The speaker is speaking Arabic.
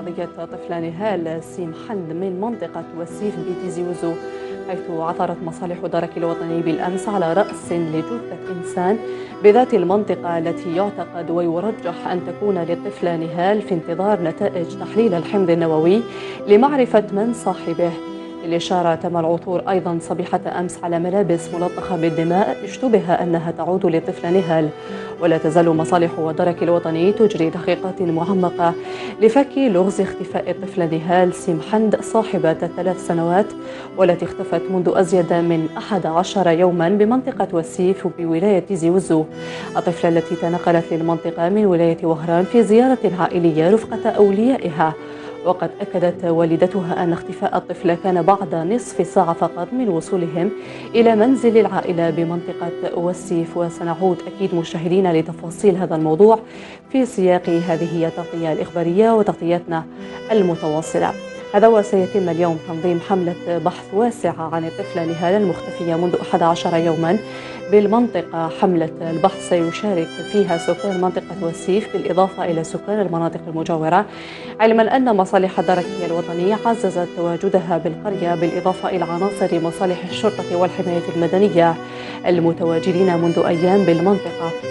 قضية طفل نهال سيم حند من منطقة وسيف بتيزي وزو، حيث عثرت مصالح درك الوطني بالأمس على رأس لجثة إنسان بذات المنطقة التي يعتقد ويرجح أن تكون للطفل نهال في انتظار نتائج تحليل الحمض النووي لمعرفة من صاحبه. للإشارة تم العثور أيضا صبيحة أمس على ملابس ملطخة بالدماء اشتبه أنها تعود لطفل نهال، ولا تزال مصالح ودرك الوطني تجري تحقيقات معمقة لفك لغز اختفاء الطفل نهال سيم حند صاحبة 3 سنوات، والتي اختفت منذ أزيد من 11 يوما بمنطقة وسيف بولاية تيزي وزو. الطفلة التي تنقلت للمنطقة من ولاية وهران في زيارة عائلية رفقة أوليائها، وقد أكدت والدتها أن اختفاء الطفل كان بعد نصف ساعة فقط من وصولهم إلى منزل العائلة بمنطقة وسيف. وسنعود أكيد مشاهدينا لتفاصيل هذا الموضوع في سياق هذه التغطية الإخبارية وتغطيتنا المتواصلة. هذا وسيتم اليوم تنظيم حملة بحث واسعة عن الطفلة نهال المختفية منذ 11 يوما بالمنطقة. حملة البحث سيشارك فيها سكان منطقة وسيف بالإضافة إلى سكان المناطق المجاورة، علما أن مصالح الدركية الوطنية عززت تواجدها بالقرية بالإضافة إلى عناصر مصالح الشرطة والحماية المدنية المتواجدين منذ أيام بالمنطقة.